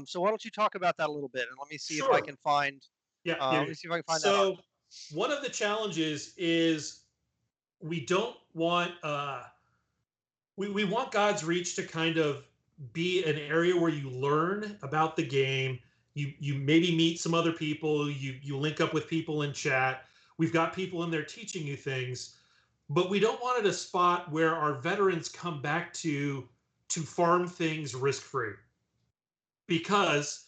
So why don't you talk about that a little bit, and let me see if I Sure. can find. Yeah. Let me see if I can find that art. So one of the challenges is we don't want we want God's Reach to kind of be an area where you learn about the game. You maybe meet some other people. You link up with people in chat. We've got people in there teaching you things, but we don't want it a spot where our veterans come back to farm things risk free, because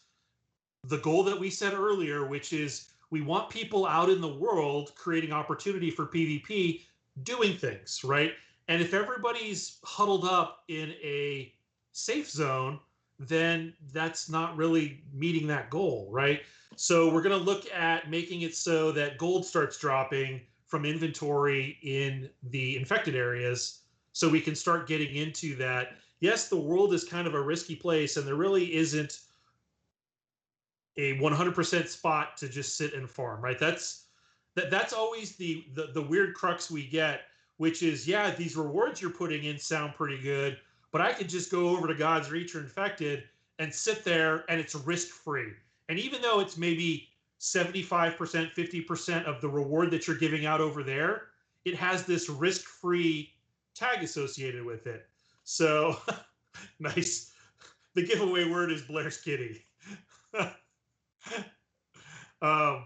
the goal that we set earlier, which is we want people out in the world creating opportunity for PvP, doing things, right? And if everybody's huddled up in a safe zone, then that's not really meeting that goal, right? So we're going to look at making it so that gold starts dropping from inventory in the infected areas, so we can start getting into that. Yes, the world is kind of a risky place, and there really isn't a 100% spot to just sit and farm, right? That's always the weird crux we get, which is, yeah, these rewards you're putting in sound pretty good, but I could just go over to God's Reach or Infected and sit there and it's risk free. And even though it's maybe 75%, 50% of the reward that you're giving out over there, it has this risk free tag associated with it. So nice. The giveaway word is Blair's kitty. um,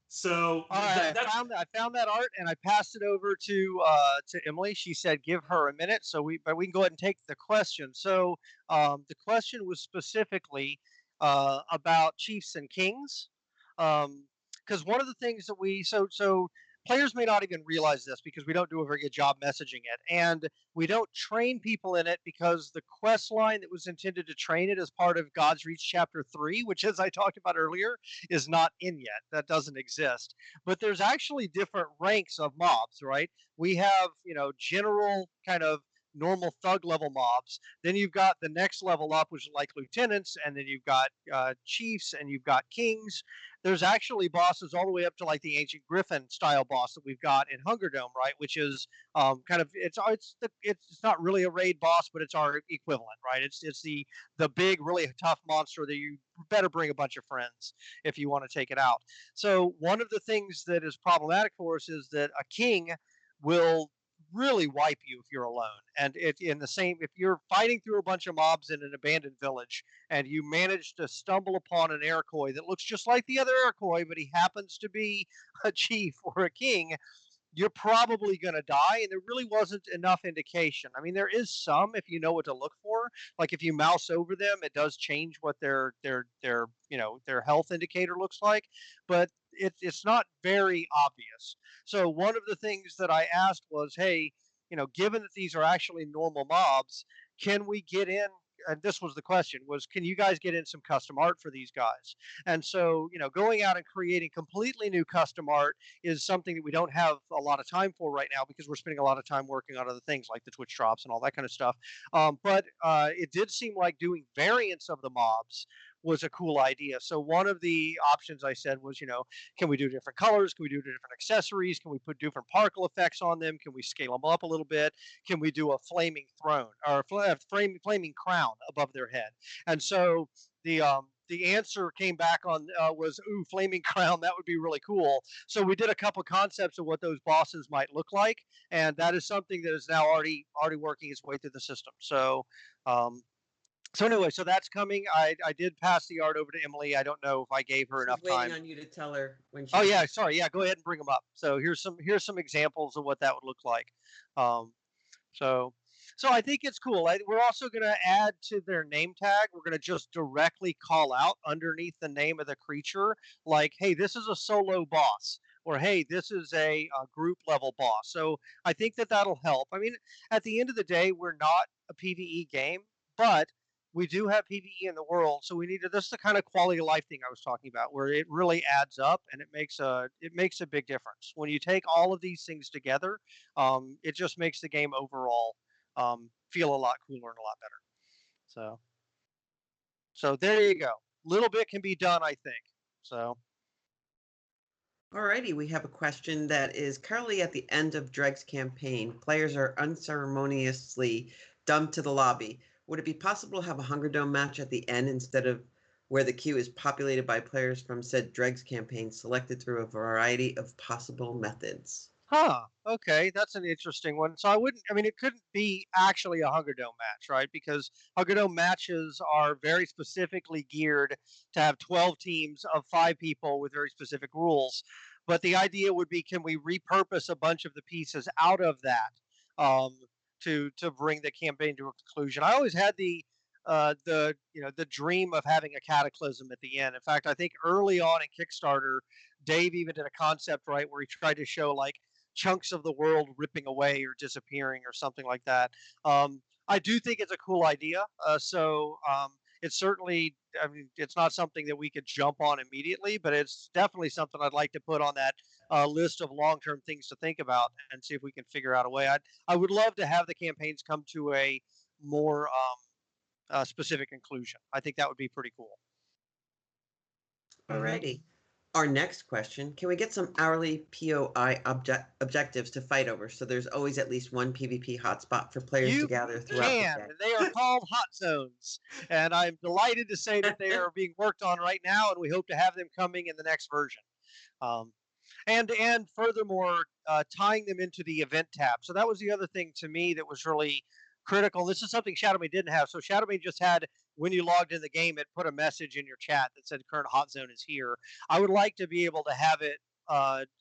so All right, I found that art and I passed it over to Emily. She said give her a minute, so we can go ahead and take the question. So the question was specifically about chiefs and kings, because one of the things that so players may not even realize this because we don't do a very good job messaging it, and we don't train people in it because the quest line that was intended to train it as part of God's Reach Chapter 3, which, as I talked about earlier, is not in yet. That doesn't exist. But there's actually different ranks of mobs, right? We have, general kind of normal thug level mobs. Then you've got the next level up, which is like lieutenants, and then you've got chiefs, and you've got kings. There's actually bosses all the way up to like the ancient griffin style boss that we've got in Hunger Dome, right? Which is kind of it's not really a raid boss, but it's our equivalent, right? It's the big, really tough monster that you better bring a bunch of friends if you want to take it out. So one of the things that is problematic for us is that a king will really wipe you if you're alone. And if you're fighting through a bunch of mobs in an abandoned village and you manage to stumble upon an Iroquois that looks just like the other Iroquois, but he happens to be a chief or a king, you're probably going to die. And there really wasn't enough indication. I mean, there is some if you know what to look for. Like if you mouse over them, it does change what their health indicator looks like, but it's not very obvious. So one of the things that I asked was, hey, given that these are actually normal mobs, can we get in? And this was the question: was can you guys get in some custom art for these guys? And so, going out and creating completely new custom art is something that we don't have a lot of time for right now because we're spending a lot of time working on other things like the Twitch drops and all that kind of stuff. But it did seem like doing variants of the mobs was a cool idea. So one of the options I said was, can we do different colors? Can we do different accessories? Can we put different particle effects on them? Can we scale them up a little bit? Can we do a flaming throne or a flaming crown above their head? And so the answer came back on was flaming crown. That would be really cool. So we did a couple concepts of what those bosses might look like, and that is something that is now already working its way through the system. Um, so anyway, so that's coming. I did pass the art over to Emily. I don't know if I gave her enough time. Waiting on you to tell her when she. Oh yeah, sorry. Yeah, go ahead and bring them up. So here's some examples of what that would look like. So I think it's cool. We're also going to add to their name tag. We're going to just directly call out underneath the name of the creature, like, hey, this is a solo boss, or hey, this is a group level boss. So I think that that'll help. I mean, at the end of the day, we're not a PvE game, but we do have PvE in the world, so we need to. This is the kind of quality of life thing I was talking about, where it really adds up and it makes a big difference when you take all of these things together. It just makes the game overall feel a lot cooler and a lot better. So there you go. Little bit can be done, I think. So. Alrighty, we have a question that is currently at the end of Dreg's campaign. Players are unceremoniously dumped to the lobby. Would it be possible to have a Hunger Dome match at the end instead of where the queue is populated by players from said Dreg's campaign selected through a variety of possible methods? Okay, that's an interesting one. So it couldn't be actually a Hunger Dome match, right? Because Hunger Dome matches are very specifically geared to have 12 teams of 5 people with very specific rules. But the idea would be, can we repurpose a bunch of the pieces out of that to bring the campaign to a conclusion? I always had the dream of having a cataclysm at the end. In fact, I think early on in Kickstarter, Dave even did a concept, right, where he tried to show like chunks of the world ripping away or disappearing or something like that. I do think it's a cool idea. It's certainly, it's not something that we could jump on immediately, but it's definitely something I'd like to put on that list of long-term things to think about and see if we can figure out a way. I would love to have the campaigns come to a more specific conclusion. I think that would be pretty cool. Alrighty. Our next question, can we get some hourly POI objectives to fight over so there's always at least one PvP hotspot for players to gather throughout the day? They are called hot zones, and I'm delighted to say that they are being worked on right now, and we hope to have them coming in the next version. And furthermore, tying them into the event tab. So that was the other thing to me that was really critical. This is something Shadowbane didn't have. So Shadowbane just had, when you logged in the game, it put a message in your chat that said current hot zone is here. I would like to be able to have it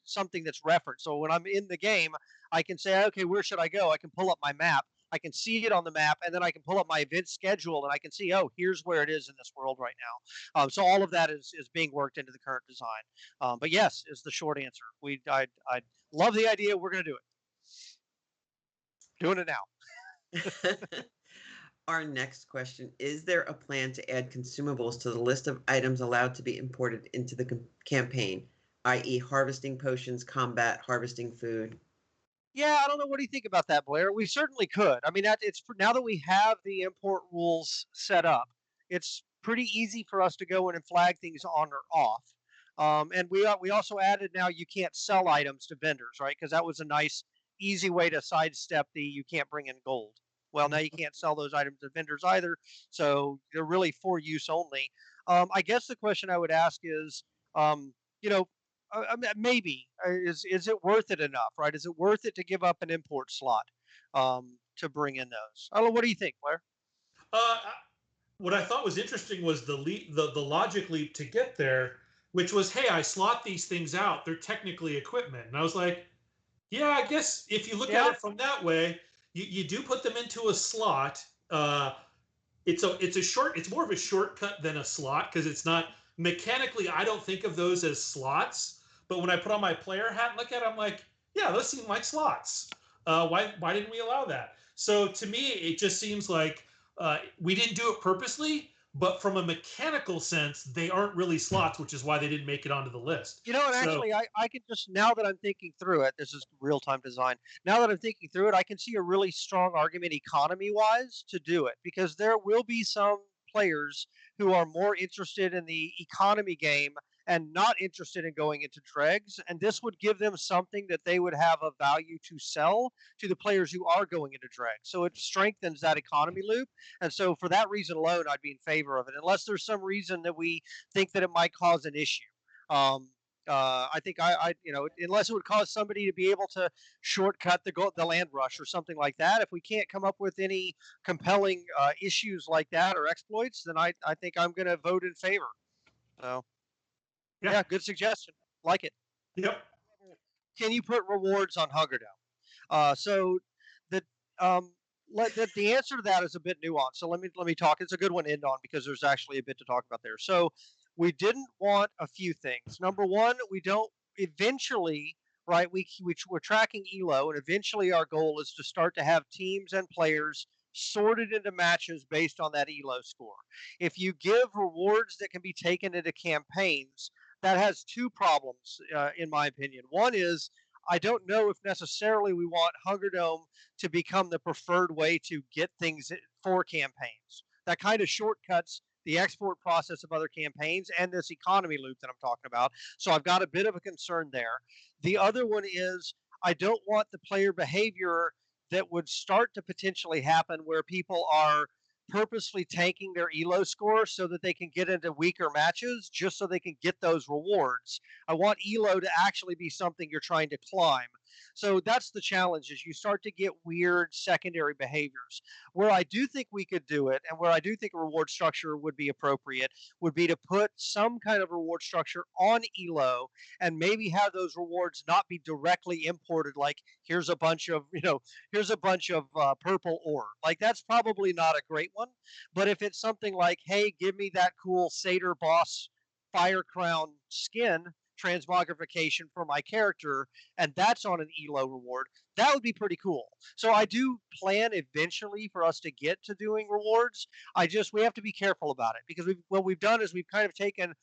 something that's referenced. So when I'm in the game, I can say, okay, where should I go? I can pull up my map. I can see it on the map, and then I can pull up my event schedule, and I can see, oh, here's where it is in this world right now. So all of that is being worked into the current design. But yes, is the short answer. I love the idea. We're going to do it. Doing it now. Our next question, is there a plan to add consumables to the list of items allowed to be imported into the campaign, i.e. harvesting potions, combat, harvesting food? Yeah, I don't know. What do you think about that, Blair? We certainly could. I mean, it's now that we have the import rules set up, it's pretty easy for us to go in and flag things on or off. And we also added now you can't sell items to vendors, right? Because that was a nice, easy way to sidestep the you can't bring in gold. Well, now you can't sell those items to vendors either, so they're really for use only. I guess the question I would ask is, you know, maybe is it worth it enough, right? Is it worth it to give up an import slot to bring in those? I don't know. What do you think, Blair? What I thought was interesting was the logic leap to get there, which was, hey, I slot these things out. They're technically equipment, and I was like, yeah, I guess if you look at it from that way, you do put them into a slot. It's more of a shortcut than a slot because it's not mechanically. I don't think of those as slots, but when I put on my player hat and look at it, I'm like, yeah, those seem like slots. Why didn't we allow that? So to me, it just seems like we didn't do it purposely, but from a mechanical sense, they aren't really slots, which is why they didn't make it onto the list. And actually, I can just, now that I'm thinking through it, this is real-time design. Now that I'm thinking through it, I can see a really strong argument economy-wise to do it, because there will be some players who are more interested in the economy game and not interested in going into dregs, and this would give them something that they would have a value to sell to the players who are going into dregs. So it strengthens that economy loop, and so for that reason alone, I'd be in favor of it, unless there's some reason that we think that it might cause an issue. I think unless it would cause somebody to be able to shortcut the land rush or something like that. If we can't come up with any compelling issues like that or exploits, then I think I'm going to vote in favor. So, yeah, good suggestion. Like it. Yep. Can you put rewards on Hunger Dome? So the answer to that is a bit nuanced. So let me talk. It's a good one to end on because there's actually a bit to talk about there. So we didn't want a few things. Number one, we don't eventually, right? We're tracking ELO, and eventually our goal is to start to have teams and players sorted into matches based on that ELO score. If you give rewards that can be taken into campaigns, that has two problems, in my opinion. One is I don't know if necessarily we want Hunger Dome to become the preferred way to get things for campaigns. That kind of shortcuts the export process of other campaigns and this economy loop that I'm talking about. So I've got a bit of a concern there. The other one is I don't want the player behavior that would start to potentially happen where people are purposely tanking their elo score so that they can get into weaker matches just so they can get those rewards. I want elo to actually be something you're trying to climb. So that's the challenge, is you start to get weird secondary behaviors. Where I do think we could do it, and where I do think a reward structure would be appropriate, would be to put some kind of reward structure on elo and maybe have those rewards not be directly imported, like here's a bunch of purple ore. Like, that's probably not a great one. But if it's something like, hey, give me that cool Satyr boss fire crown skin transmogrification for my character, and that's on an elo reward, that would be pretty cool. So I do plan eventually for us to get to doing rewards. We have to be careful about it, because what we've done is we've kind of taken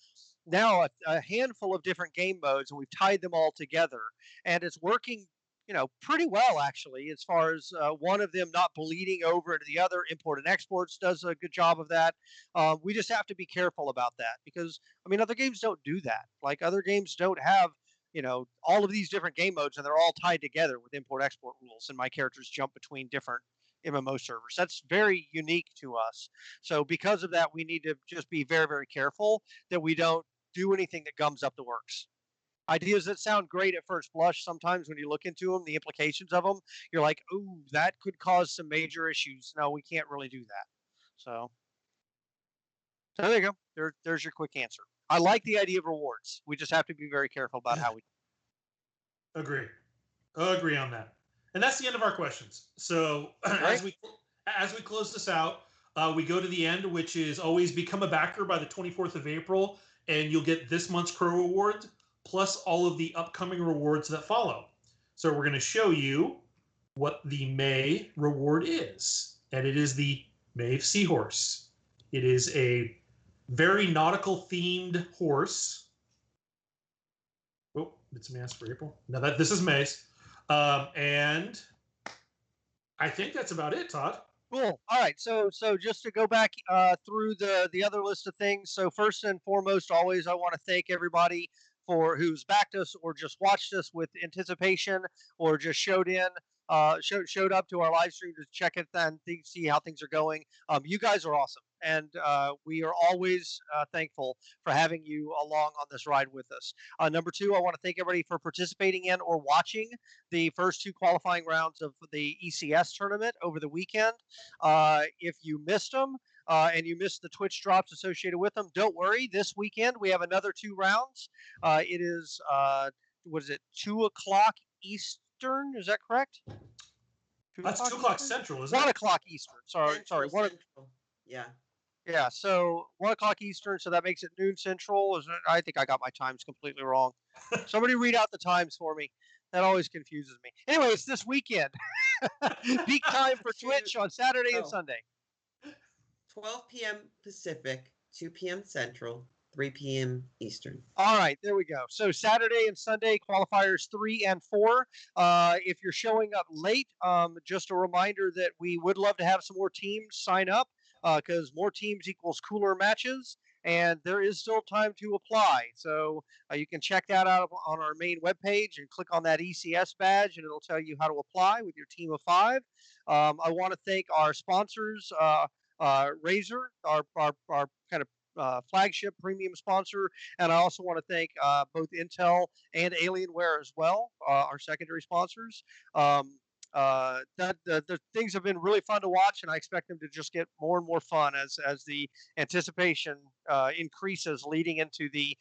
now a handful of different game modes and we've tied them all together, and it's working pretty well, actually, as far as one of them not bleeding over into the other. Import and exports does a good job of that. We just have to be careful about that, because other games don't do that. Like, other games don't have all of these different game modes and they're all tied together with import export rules, and my characters jump between different MMO servers. That's very unique to us. So because of that, we need to just be very, very careful that we don't do anything that gums up the works. Ideas that sound great at first blush, sometimes when you look into them, the implications of them, you're like, ooh, that could cause some major issues. No, we can't really do that. So there you go. There's your quick answer. I like the idea of rewards. We just have to be very careful about how we Agree on that. And that's the end of our questions. So as we close this out, we go to the end, which is always become a backer by the 24th of April, and you'll get this month's Crow Award, plus all of the upcoming rewards that follow. So we're going to show you what the May reward is. And it is the Maeve Seahorse. It is a very nautical themed horse. Oh, it's masked for April. No, this is May's. And I think that's about it, Todd. Cool. All right. So just to go back through the other list of things. So first and foremost, always I want to thank everybody who's backed us or just watched us with anticipation, or just showed up to our live stream to check it and see how things are going. You guys are awesome, and we are always thankful for having you along on this ride with us. Number two, I want to thank everybody for participating in or watching the first two qualifying rounds of the ECS tournament over the weekend. If you missed them, and you missed the Twitch drops associated with them, don't worry. This weekend we have another 2 rounds. It is 2 o'clock Eastern? Is that correct? That's 2 o'clock Central, isn't it? 1 o'clock Eastern. Sorry. Central. Yeah. Yeah. So 1 o'clock Eastern. So that makes it noon Central. I think I got my times completely wrong. Somebody read out the times for me. That always confuses me. Anyway, it's this weekend. Peak time for Twitch on Saturday and Sunday. 12 p.m. Pacific, 2 p.m. Central, 3 p.m. Eastern. All right, there we go. So Saturday and Sunday, qualifiers 3 and 4. If you're showing up late, just a reminder that we would love to have some more teams sign up, because more teams equals cooler matches, and there is still time to apply. So you can check that out on our main webpage and click on that ECS badge, and it'll tell you how to apply with your team of 5. I want to thank our sponsors, Razer, our kind of flagship premium sponsor, and I also want to thank both Intel and Alienware as well, our secondary sponsors. The things have been really fun to watch, and I expect them to just get more and more fun as the anticipation increases leading into the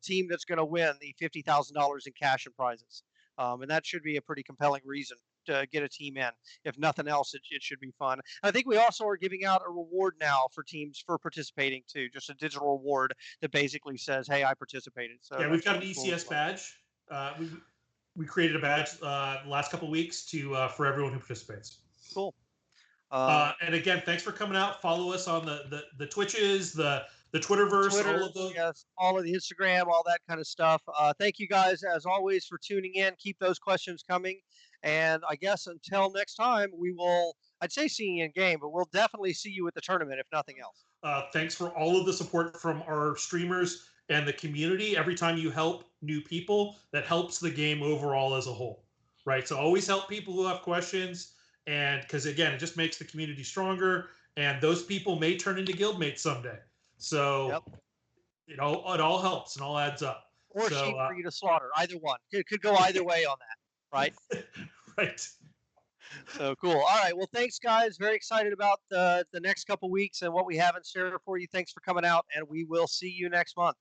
team that's going to win the $50,000 in cash and prizes. And that should be a pretty compelling reason to get a team in. If nothing else, it should be fun. And I think we also are giving out a reward now for teams for participating too, just a digital reward that basically says, hey, I participated. So yeah, we've got an ECS badge. We created a badge the last couple of weeks for everyone who participates. Cool. And again, thanks for coming out. Follow us on the Twitches, the the Twitterverse, Twitter, all of the yes, all of the Instagram, all that kind of stuff. Thank you guys as always for tuning in. Keep those questions coming, and I guess until next time, we will. I'd say see you in game, but we'll definitely see you at the tournament if nothing else. Thanks for all of the support from our streamers and the community. Every time you help new people, that helps the game overall as a whole, right? So always help people who have questions, and because again, it just makes the community stronger, and those people may turn into guildmates someday. So it all helps and all adds up. Or sheep for you to slaughter, either one. It could go either way on that, right? Right. So cool. All right. Well, thanks, guys. Very excited about the next couple weeks and what we have in store for you. Thanks for coming out, and we will see you next month.